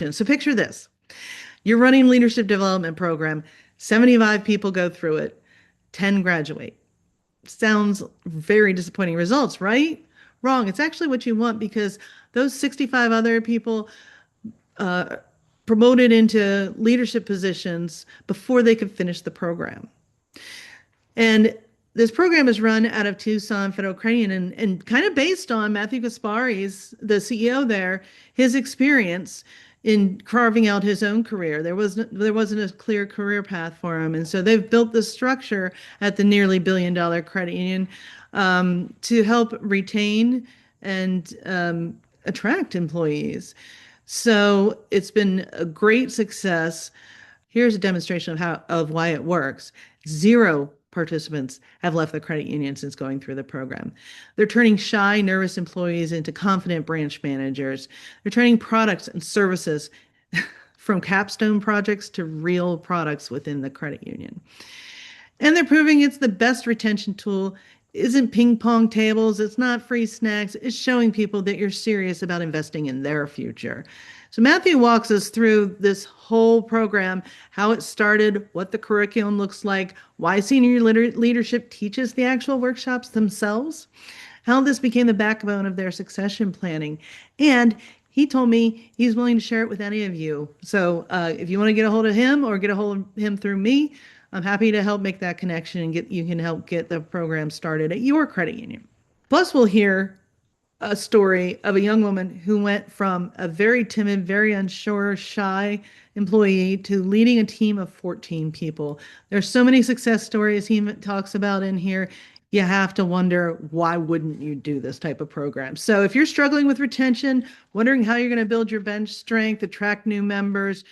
question. So picture this. You're running leadership development program. 75 people go through it. 10 graduate. Sounds very disappointing results, right? Wrong. It's actually what you want because those 65 other people uh, promoted into leadership positions before they could finish the program. And this program is run out of Tucson Federal and kind of based on Matthew Gaspari's, the CEO there, his experience in carving out his own career. There wasn't a clear career path for him. And so they've built this structure at the nearly billion-dollar credit union to help retain and attract employees. So it's been a great success. Here's a demonstration of why it works. Zero participants have left the credit union since going through the program. They're turning shy, nervous employees into confident branch managers. They're turning products and services from capstone projects to real products within the credit union. And they're proving it's the best retention tool. Isn't ping pong tables, it's not free snacks, it's showing people that you're serious about investing in their future. So Matthew walks us through this whole program, how it started, what the curriculum looks like, why senior leadership teaches the actual workshops themselves, how this became the backbone of their succession planning. And he told me he's willing to share it with any of you. So if you want to get a hold of him or get a hold of him through me, I'm happy to help make that connection and you can help get the program started at your credit union. Plus, we'll hear a story of a young woman who went from a very timid, very unsure, shy employee to leading a team of 14 people. There's so many success stories he talks about in here. You have to wonder, why wouldn't you do this type of program? So if you're struggling with retention, wondering how you're going to build your bench strength, attract new members,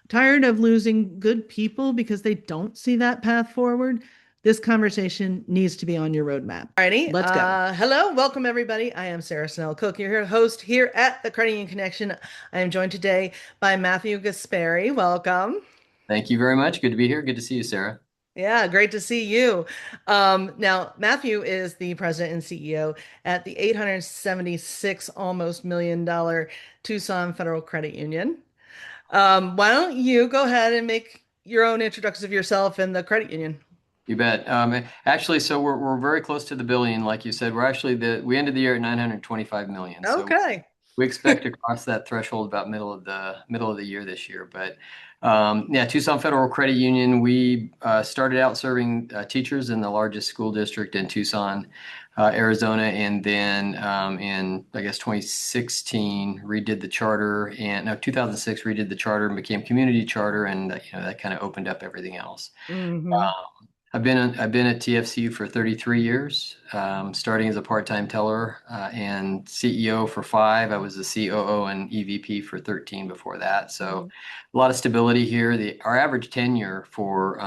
tired of losing good people because they don't see that path forward, this conversation needs to be on your roadmap. Alrighty, let's go. Hello, welcome everybody. I am Sarah Snell Cooke, your host here at the Credit Union Connection. I am joined today by Matthew Gaspari. Welcome. Thank you very much. Good to be here. Good to see you, Sarah. Yeah, great to see you. Now, Matthew is the president and CEO at the 876 almost $1 million Tucson Federal Credit Union. Why don't you go ahead and make your own introductions of yourself and the credit union? You bet. Actually, so we're very close to the billion, like you said. We're actually we ended the year at 925 million. So Okay. we expect to cross that threshold about middle of the year this year. But yeah, Tucson Federal Credit Union. We started out serving teachers in the largest school district in Tucson, Arizona, and then in I guess 2016 redid the charter, and no 2006 redid the charter and became community charter, and that kind of opened up everything else. Hmm. I've been at TFCU for 33 years, starting as a part-time teller and CEO for 5. I was the COO and EVP for 13 before that. So a lot of stability here. Our average tenure for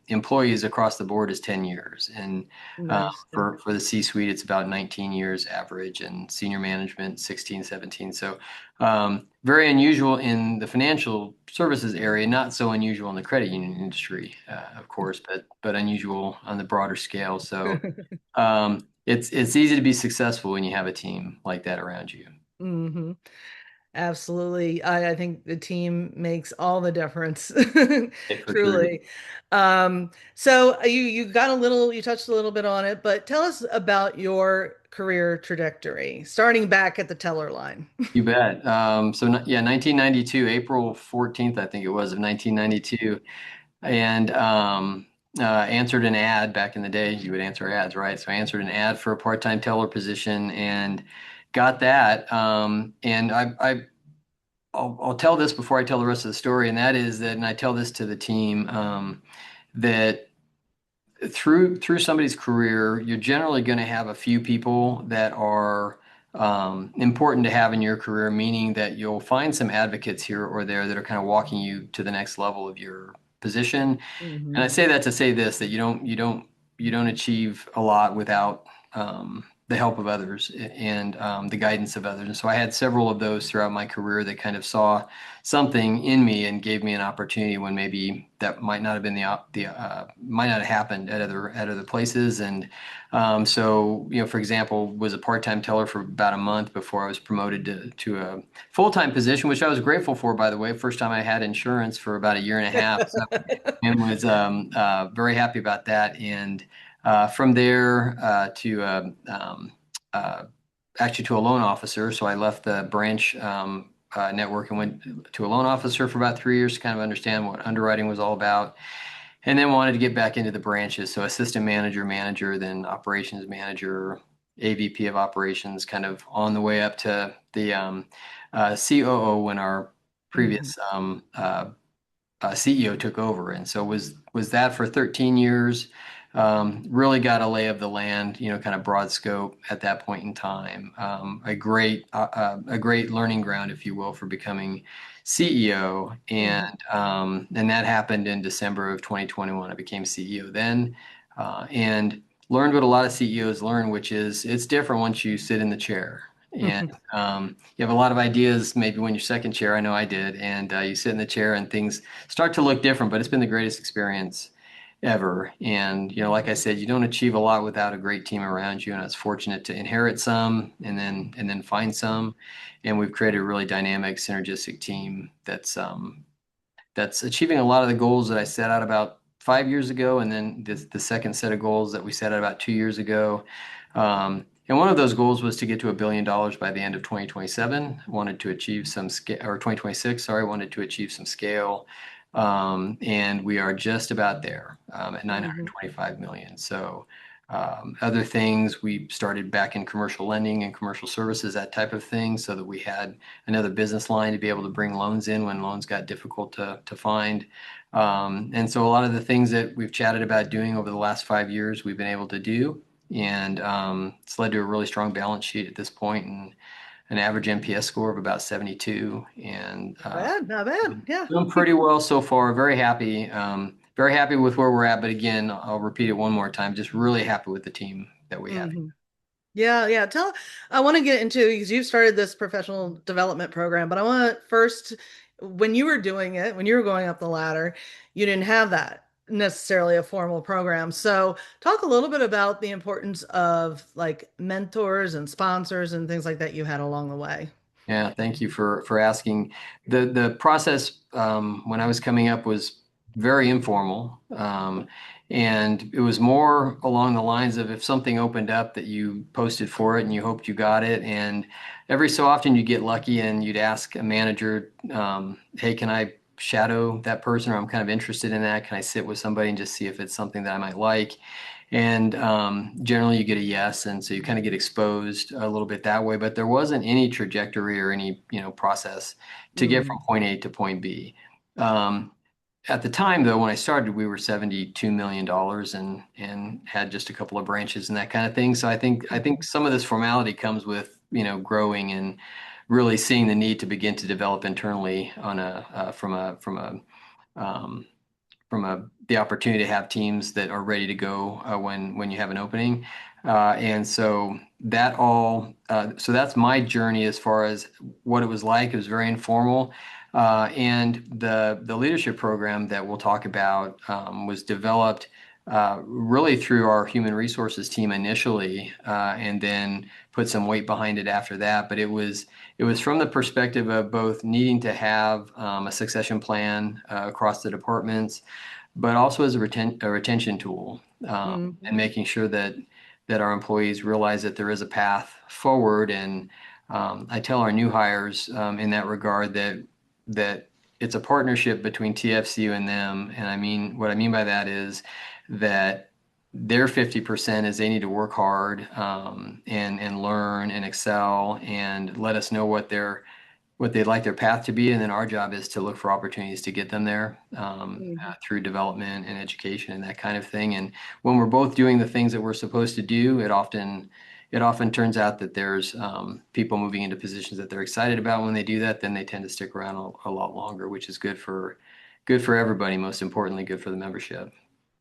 employees across the board is 10 years. And Nice. for the C-suite, it's about 19 years average, and senior management 16, 17. So very unusual in the financial services area, not so unusual in the credit union industry, of course, but unusual on the broader scale. So it's easy to be successful when you have a team like that around you. Hmm. Absolutely. I think the team makes all the difference, For sure. truly. So you touched a little bit on it, but tell us about your career trajectory, starting back at the teller line. You bet. Yeah, 1992, April 14th, I think it was, of 1992. And answered an ad back in the day. You would answer ads, right? So I answered an ad for a part-time teller position and got that. And I'll tell this before I tell the rest of the story, and that is that, and I tell this to the team, that through somebody's career, you're generally going to have a few people that are important to have in your career, meaning that you'll find some advocates here or there that are kind of walking you to the next level of your position. And I Hmm. say that to say this, that you don't achieve a lot without the help of others and the guidance of others. And so I had several of those throughout my career that kind of saw something in me and gave me an opportunity when maybe that might not have been might not have happened at other places. And so, for example, was a part-time teller for about a month before I was promoted to a full-time position, which I was grateful for, by the way. First time I had insurance for about a year and a half. So, and was very happy about that. And from there to uh, actually to a loan officer. So I left the branch network and went to a loan officer for about 3 years to kind of understand what underwriting was all about. And then wanted to get back into the branches. So assistant manager, manager, then operations manager, AVP of operations, kind of on the way up to the COO when our Mhm. previous CEO took over. And so was that for 13 years. Really got a lay of the land, kind of broad scope at that point in time. A great learning ground, if you will, for becoming CEO. Mhm. And that happened in December of 2021. I became CEO then, and learned what a lot of CEOs learn, which is it's different once you sit in the chair. And Mhm. you have a lot of ideas, maybe when you're second chair. I know I did. And you sit in the chair and things start to look different, but it's been the greatest experience ever. And, like I said, you don't achieve a lot without a great team around you. And I was fortunate to inherit some and then find some. And we've created a really dynamic, synergistic team that's achieving a lot of the goals that I set out about 5 years ago, and then the second set of goals that we set out about 2 years ago. And one of those goals was to get to $1 billion by the end of 2027. Wanted to achieve some scale, or 2026, sorry, wanted to achieve some scale. And we are just about there at Mhm. 925 million. So other things, we started back in commercial lending and commercial services, that type of thing, so that we had another business line to be able to bring loans in when loans got difficult to find. And so a lot of the things that we've chatted about doing over the last 5 years, we've been able to do. And it's led to a really strong balance sheet at this point and an average NPS score of about 72. And Bad, not bad. Yeah. doing pretty well so far. Very happy. Very happy with where we're at. But again, I'll repeat it one more time. Just really happy with the team that we have. Mhm. Yeah, yeah. I want to get into because you've started this professional development program, but I want to first, when you were doing it, when you were going up the ladder, you didn't have that necessarily a formal program. So talk a little bit about the importance of like mentors and sponsors and things like that you had along the way. Yeah, thank you for asking. The process when I was coming up was very informal, and it was more along the lines of if something opened up that you posted for it and you hoped you got it, and every so often you get lucky and you'd ask a manager, "Hey, can I shadow that person?" Or I'm kind of interested in that. Can I sit with somebody and just see if it's something that I might like? And generally, you get a yes, and so you kind of get exposed a little bit that way. But there wasn't any trajectory or any process to get from Mm, point A to point B. Um, at the time, though, when I started, we were $72 million and had just a couple of branches and that kind of thing. So I think some of this formality comes with growing and really seeing the need to begin to develop internally on a um, the opportunity to have teams that are ready to go when you have an opening. And so so that's my journey as far as what it was like. It was very informal. And the leadership program that we'll talk about was developed really through our human resources team initially, and then put some weight behind it after that. But it was from the perspective of both needing to have a succession plan across the departments, but also as a retention tool, mm, and making sure that our employees realize that there is a path forward. And I tell our new hires in that regard that it's a partnership between TFCU and them. And what I mean by that is that their 50% is they need to work hard, and learn and excel and let us know what they'd like their path to be. And then our job is to look for opportunities to get them there, mm. through development and education and that kind of thing. And when we're both doing the things that we're supposed to do, it often turns out that there's people moving into positions that they're excited about. When they do that, then they tend to stick around a lot longer, which is good for everybody. Most importantly, good for the membership.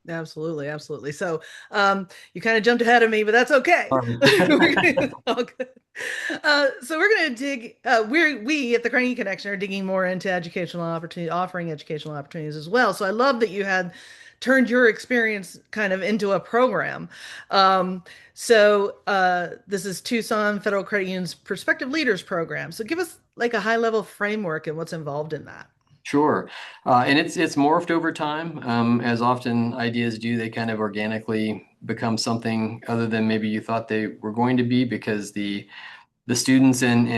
Absolutely, absolutely. So, you kind of jumped ahead of me, but that's okay. Sorry. All good. So we're going to dig. We at the Carnegie Connection are digging more into educational opportunity, offering educational opportunities as well. So I love that you had turned your experience kind of into a program. This is Tucson Federal Credit Union's Prospective Leaders Program. So give us like a high level framework and what's involved in that. Sure. And it's morphed over time. As often ideas do, they kind of organically become something other than maybe you thought they were going to be, because the students and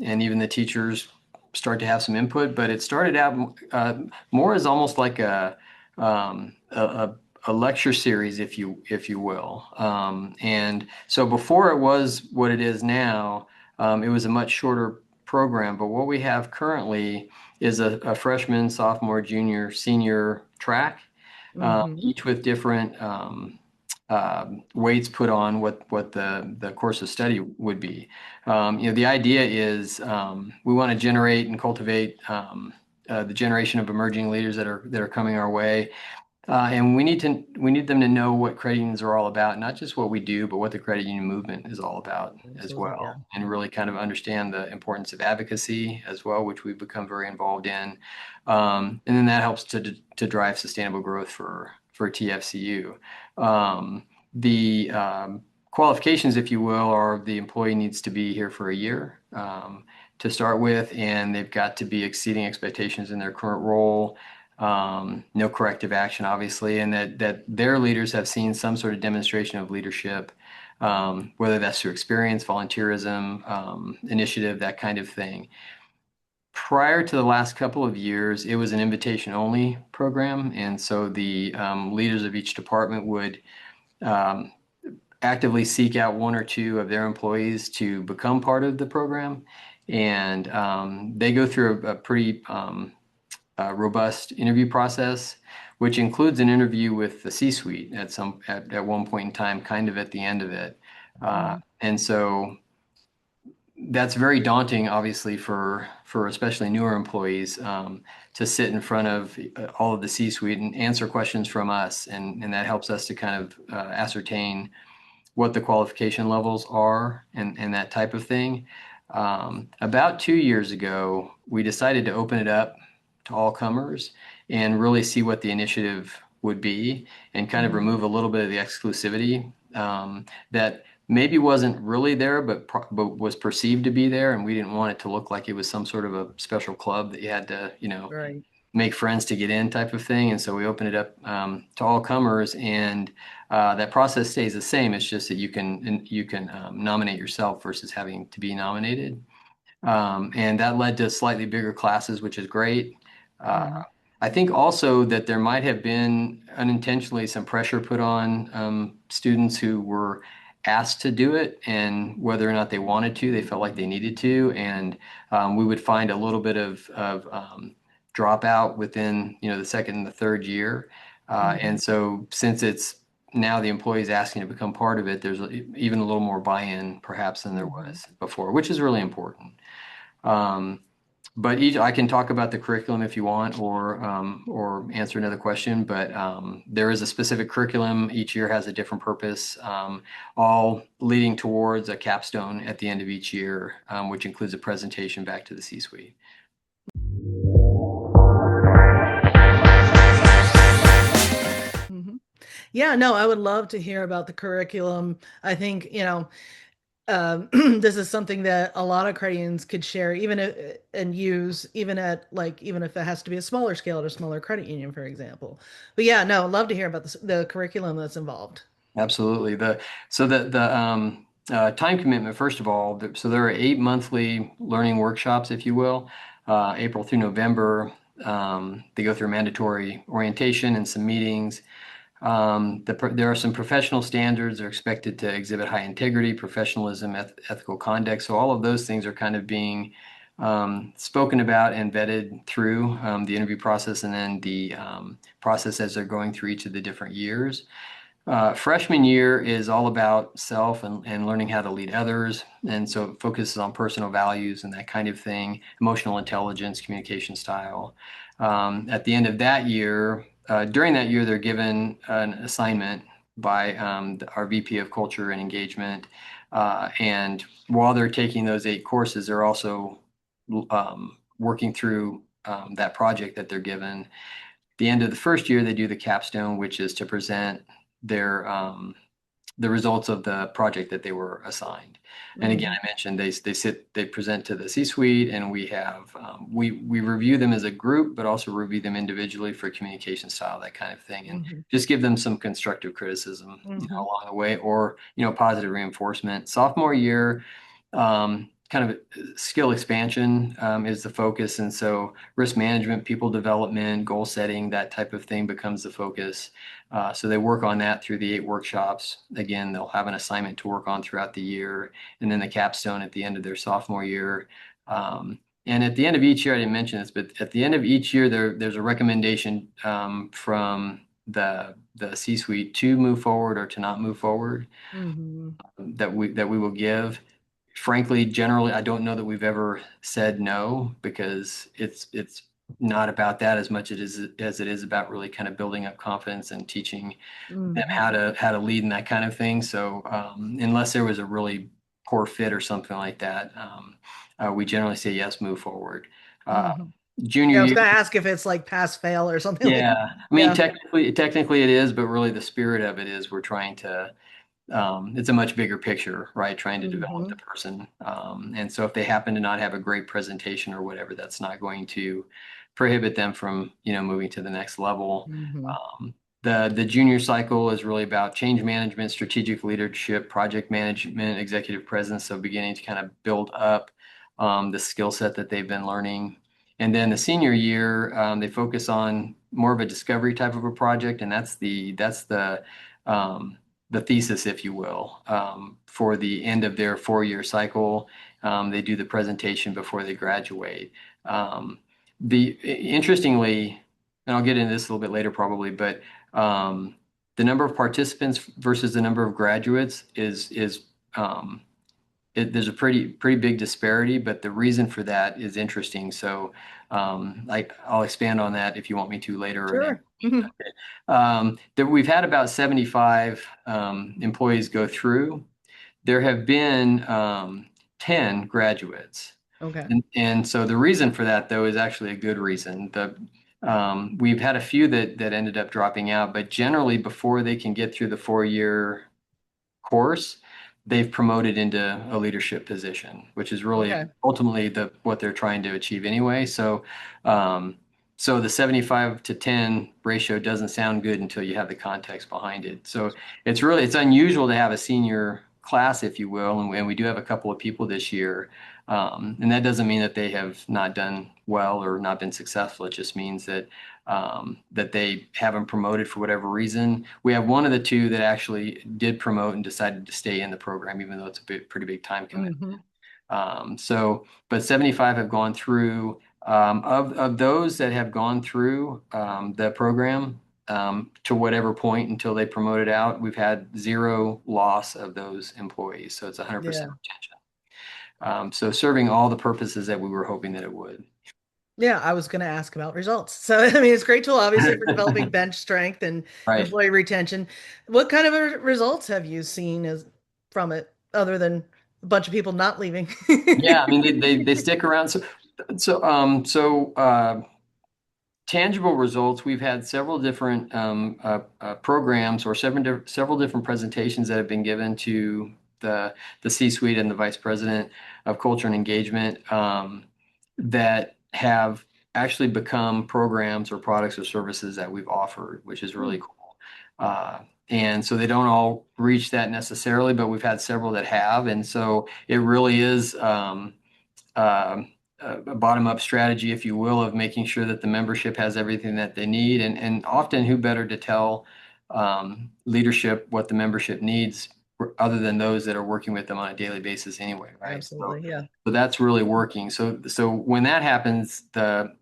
even the teachers start to have some input. But it started out more as almost like a lecture series, if you will. And so before it was what it is now, it was a much shorter program. But what we have currently is a freshman, sophomore, junior, senior track, Hmm. each with different weights put on what the course of study would be. The idea is we want to generate and cultivate the generation of emerging leaders that are coming our way. And we need them to know what credit unions are all about, not just what we do, but what the credit union movement is all about as Absolutely, yeah. well, and really kind of understand the importance of advocacy as well, which we've become very involved in. And then that helps to drive sustainable growth for TFCU. The qualifications, if you will, are the employee needs to be here for a year to start with, and they've got to be exceeding expectations in their current role. No corrective action, obviously, and that their leaders have seen some sort of demonstration of leadership, whether that's through experience, volunteerism, initiative, that kind of thing. Prior to the last couple of years, it was an invitation-only program, and so the leaders of each department would um, actively seek out one or two of their employees to become part of the program, and they go through a pretty robust interview process, which includes an interview with the C-suite at one point in time, kind of at the end of it. Hmm. And so that's very daunting, obviously, for especially newer employees to sit in front of all of the C-suite and answer questions from us, and that helps us to kind of ascertain what the qualification levels are and that type of thing. About 2 years ago, we decided to open it up to all comers and really see what the initiative would be, and kind of Hmm. remove a little bit of the exclusivity that maybe wasn't really there, but was perceived to be there, and we didn't want it to look like it was some sort of a special club that you had to, Right. make friends to get in type of thing. And so we open it up to all comers, and that process stays the same. It's just that you can nominate yourself versus having to be nominated. And that led to slightly bigger classes, which is great. Uh, Hmm. I think also that there might have been unintentionally some pressure put on students who were asked to do it, and whether or not they wanted to, they felt like they needed to. And we would find a little bit of dropout within, the second and the third year. Hmm. And so since it's now the employees asking to become part of it, there's even a little more buy-in perhaps than there Hmm. was before, which is really important. Um, but I can talk about the curriculum if you want, or answer another question. But there is a specific curriculum. Each year has a different purpose, all leading towards a capstone at the end of each year, which includes a presentation back to the C-suite. Hmm. Yeah, no, I would love to hear about the curriculum. I think, this is something that a lot of credit unions could share, and use, even if it has to be a smaller scale at a smaller credit union, for example. But yeah, no, I'd love to hear about the curriculum that's involved. Absolutely. The time commitment, first of all, so there are 8 monthly learning workshops, if you will, April through November. They go through mandatory orientation and some meetings. There are some professional standards. They're expected to exhibit high integrity, professionalism, ethical conduct. So all of those things are kind of being spoken about and vetted through the interview process, and then the process as they're going through each of the different years. Freshman year is all about self and learning how to lead others. And so it focuses on personal values and that kind of thing, emotional intelligence, communication style. At the end of that year, during that year, they're given an assignment by our VP of Culture and Engagement. And while they're taking those 8 courses, they're also working through that project that they're given. The end of the first year, they do the capstone, which is to present their the results of the project that they were assigned. And again, Mhm. I mentioned they present to the C-suite, and we review them as a group, but also review them individually for communication style, that kind of thing, and Mhm. just give them some constructive criticism, Mhm. along the way, or positive reinforcement. Sophomore year, kind of skill expansion is the focus, and so risk management, people development, goal setting, that type of thing becomes the focus. So they work on that through the 8 workshops. Again, they'll have an assignment to work on throughout the year, and then the capstone at the end of their sophomore year. And at the end of each year, I didn't mention this, but at the end of each year, there's a recommendation from the C-suite to move forward or to not move forward, Mhm. that we will give. Frankly, generally, I don't know that we've ever said no, because it's not about that as much as it is about really kind of building up confidence and teaching them Mhm. how to lead and that kind of thing. So unless there was a really poor fit or something like that, we generally say yes, move forward. Uh, Mhm. Junior Yeah, I was year, gonna ask if it's like pass fail or something like. yeah. I mean, Yeah. technically it is, but really the spirit of it is we're trying to it's a much bigger picture, right? Trying to develop the Mhm. person. And so if they happen to not have a great presentation or whatever, that's not going to prohibit them from, moving to the next level. Mhm. The junior cycle is really about change management, strategic leadership, project management, executive presence. So beginning to kind of build up the skill set that they've been learning. And then the senior year, they focus on more of a discovery type of a project, and um, the thesis, if you will, for the end of their 4-year cycle. They do the presentation before they graduate. Interestingly, and I'll get into this a little bit later probably, but the number of participants versus the number of graduates um, there's a pretty big disparity, but the reason for that is interesting. So I'll expand on that if you want me to later or now. Sure. Mhm. We've had about 75 employees go through. There have been 10 graduates. Okay. And so the reason for that, though, is actually a good reason. We've had a few that ended up dropping out, but generally before they can get through the 4-year course, they've promoted into a leadership position, which is really Okay. ultimately what they're trying to achieve anyway. Um, so the 75 to 10 ratio doesn't sound good until you have the context behind it. So it's unusual to have a senior class, if you will, and we do have a couple of people this year. And that doesn't mean that they have not done well or not been successful. It just means that they haven't promoted for whatever reason. We have one of the two that actually did promote and decided to stay in the program, even though it's pretty big time commitment. Mhm. But 75 have gone through. Of those that have gone through the program to whatever point until they promoted out, we've had zero loss of those employees. So it's 100% Yeah. retention. So serving all the purposes that we were hoping that it would. Yeah, I was going to ask about results. So, I mean, it's a great tool, obviously, for developing bench strength and Right. employee retention. What kind of results have you seen as from it, other than a bunch of people not leaving? Yeah, I mean they stick around. So tangible results. We've had several different programs or several different presentations that have been given to the C-suite and the vice president of culture and engagement that have actually become programs or products or services that we've offered, which is really Hmm. cool. Uh, and so they don't all reach that necessarily, but we've had several that have, and so it really is. Um, a bottom-up strategy, if you will, of making sure that the membership has everything that they need. And often, who better to tell leadership what the membership needs other than those that are working with them on a daily basis anyway, right? So, Absolutely. Yeah. so that's really working. So when that happens, the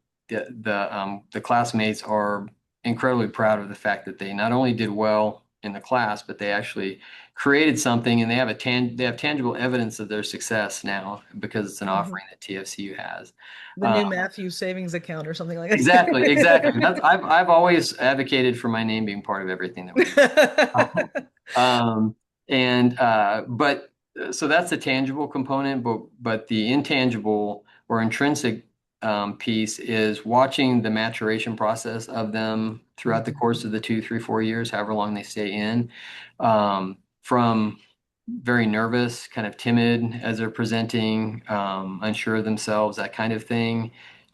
classmates are incredibly proud of the fact that they not only did well in the class, but they actually created something, and they have tangible evidence of their success now because it's an Mhm. offering that TFCU has. The Uh, new Matthew savings account or something like exactly, exactly. that. I've always advocated for my name being part of everything that we do. Um, and but so that's the tangible component, but the intangible or intrinsic piece is watching the maturation process of them throughout the course of the 2, 3, 4 years, however long they stay in, from very nervous, kind of timid as they're presenting, unsure of themselves, that kind of thing,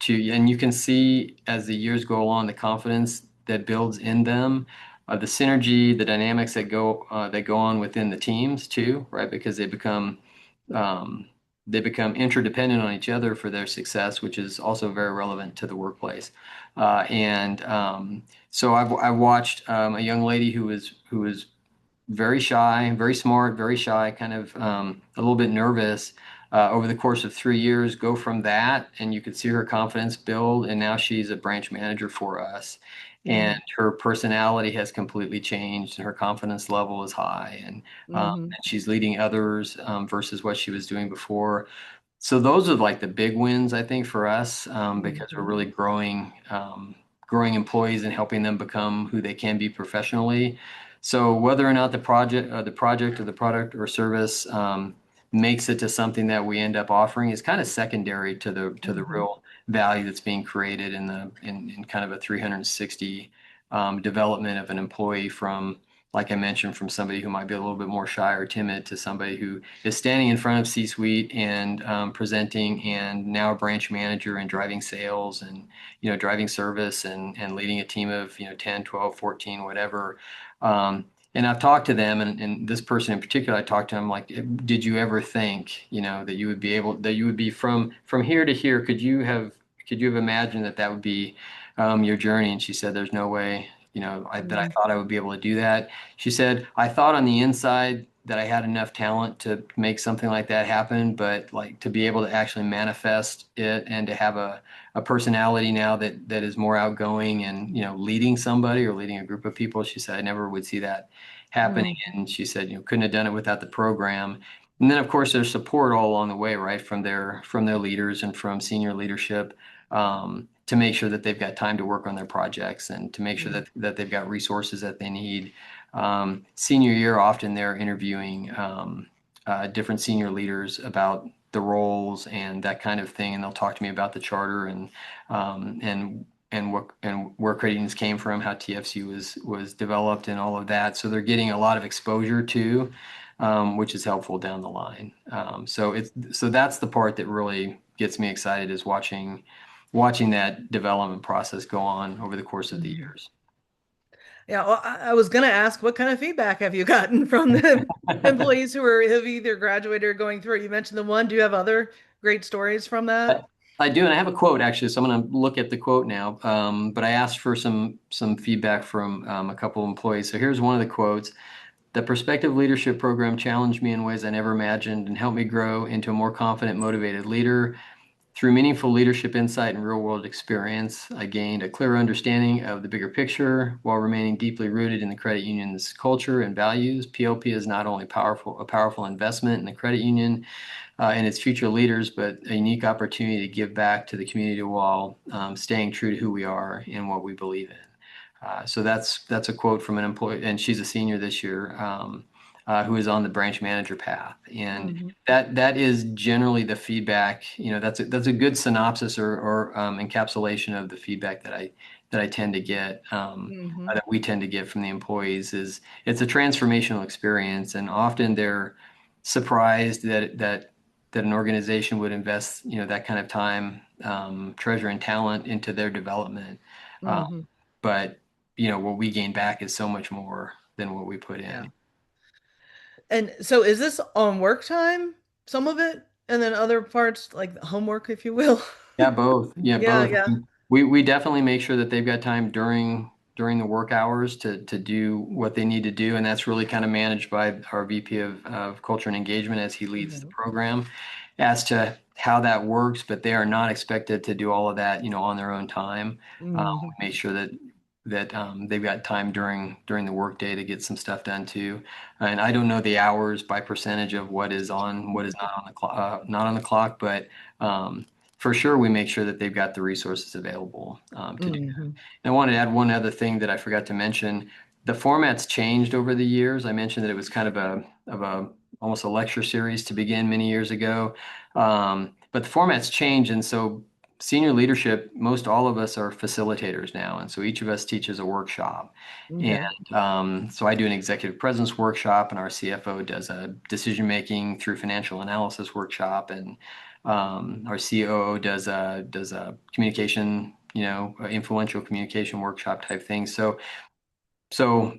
and you can see as the years go along the confidence that builds in them, the synergy, the dynamics that go on within the teams too, right? Because um, they become interdependent on each other for their success, which is also very relevant to the workplace. And so I've watched a young lady who was very shy, very smart, very shy, kind of a little bit nervous over the course of 3 years, go from that, and you could see her confidence build, and now she's a branch manager for us. And Mhm. her personality has completely changed, and her confidence level is high, Mhm. and she's leading others versus what she was doing before. So those are like the big wins, I think, for us because we're Mhm. really growing employees and helping them become who they can be professionally. So whether or not the project or the product or service makes it to something that we end up offering is kind of secondary to the Mhm. real value that's being created in kind of a 360 development of an employee from, like I mentioned, from somebody who might be a little bit more shy or timid to somebody who is standing in front of C-suite and presenting, and now a branch manager and driving sales and driving service and leading a team of 10, 12, 14, whatever. And I've talked to them, and this person in particular, I talked to him like, did you ever think that you would be from here to here? Could you have imagined that would be your journey? And she said, there's no way that I Mhm. thought I would be able to do that. She said, I thought on the inside that I had enough talent to make something like that happen, but like to be able to actually manifest it and to have a personality now that is more outgoing and leading somebody or leading a group of people. She said, I never would see that happening. Mhm. And she said, couldn't have done it without the program. And then of course there's support all along the way, right? From their leaders and from senior leadership, to make sure that they've got time to work on their projects and to make sure Mhm. that they've got resources that they need. Senior year, often they're interviewing different senior leaders about the roles and that kind of thing, and they'll talk to me about the charter and where credit unions came from, how TFC was developed, and all of that. So they're getting a lot of exposure to, which is helpful down the line. So that's the part that really gets me excited, is watching that development process go on over the course of the Mhm. years. Yeah, well, I was gonna ask, what kind of feedback have you gotten from the employees have either graduated or going through it? You mentioned the one. Do you have other great stories from I, that? I do, and I have a quote actually, so I'm going to look at the quote now. But I asked for some feedback from a couple of employees. So here's one of the quotes. The Prospective Leadership Program challenged me in ways I never imagined and helped me grow into a more confident, motivated leader. Through meaningful leadership insight and real world experience, I gained a clearer understanding of the bigger picture while remaining deeply rooted in the credit union's culture and values. PLP is not only a powerful investment in the credit union and its future leaders, but a unique opportunity to give back to the community while staying true to who we are and what we believe in. So that's a quote from an employee, and she's a senior this year, who is on the branch manager path, and Hmm. that is generally the feedback. That's a good synopsis or encapsulation of the feedback that I tend to get, Hmm. that we tend to get from the employees. Is it's a transformational experience, and often they're surprised that an organization would invest that kind of time, treasure, and talent into their development. Um, Hmm. but what we gain back is so much more than what we put Yeah. in. And so is this on work time, some of it, and then other parts like homework, if you will? Yeah, both. Yeah, Yeah, both. yeah. We definitely make sure that they've got time during the work hours to do what they need to do, and that's really kind of managed by our VP of Culture and Engagement as he leads the Hmm. program as to how that works. But they are not expected to do all of that, on their own time. Hmm. We make sure that that they've got time during the workday to get some stuff done too. And I don't know the hours by percentage of what is on, what is not on the clock, but for sure we make sure that they've got the resources available to do that. Hmm. And I want to add one other thing that I forgot to mention. The format's changed over the years. I mentioned that it was kind of a almost a lecture series to begin many years ago. But the format's changed, and so senior leadership, most all of us are facilitators now, and so each of us teaches a workshop. And Okay. so I do an executive presence workshop, and our CFO does a decision making through financial analysis workshop, and our COO does a communication, influential communication workshop type thing. So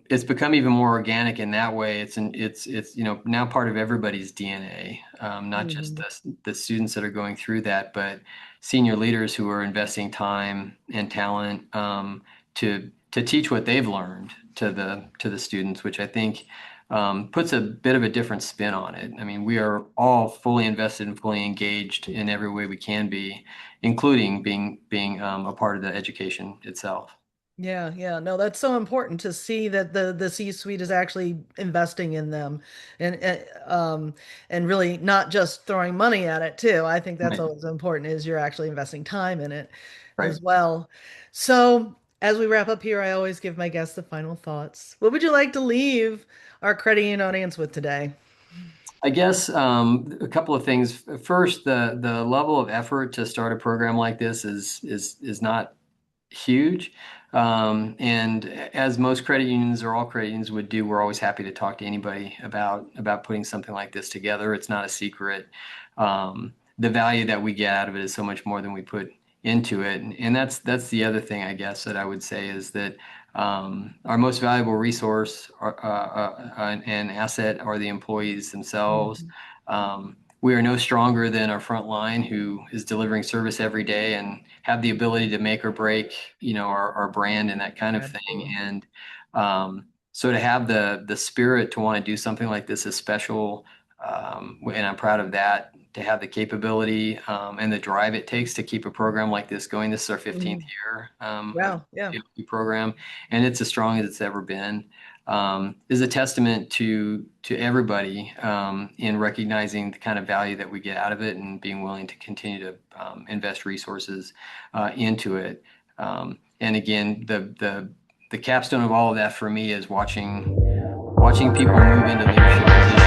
it's become even more organic in that way. It's now part of everybody's DNA, not just Hmm. the students that are going through that, but senior leaders who are investing time and talent to teach what they've learned to the students, which I think puts a bit of a different spin on it. I mean, we are all fully invested and fully engaged in every way we can be, including being a part of the education itself. Yeah, yeah. No, that's so important to see that the C-suite is actually investing in them and really not just throwing money at it too. I think that's Right. always important is you're actually investing time in it Right. as well. So, as we wrap up here, I always give my guests the final thoughts. What would you like to leave our credit union audience with today? I guess a couple of things. First, the level of effort to start a program like this is not huge. And as most credit unions or all credit unions would do, we're always happy to talk to anybody about putting something like this together. It's not a secret. The value that we get out of it is so much more than we put into it. And that's the other thing, I guess, that I would say is that our most valuable resource and asset are the employees themselves. Mhm. We are no stronger than our front line who is delivering service every day and have the ability to make or break, our brand and that kind of thing. Absolutely. And so to have the spirit to want to do something like this is special. And I'm proud of that, to have the capability and the drive it takes to keep a program like this going. This is our 15th Mhm. year of Wow. Yeah. the PLP program, and it's as strong as it's ever been. Is a testament to everybody in recognizing the kind of value that we get out of it and being willing to continue to invest resources into it. And again, the capstone of all of that for me is watching people move into leadership positions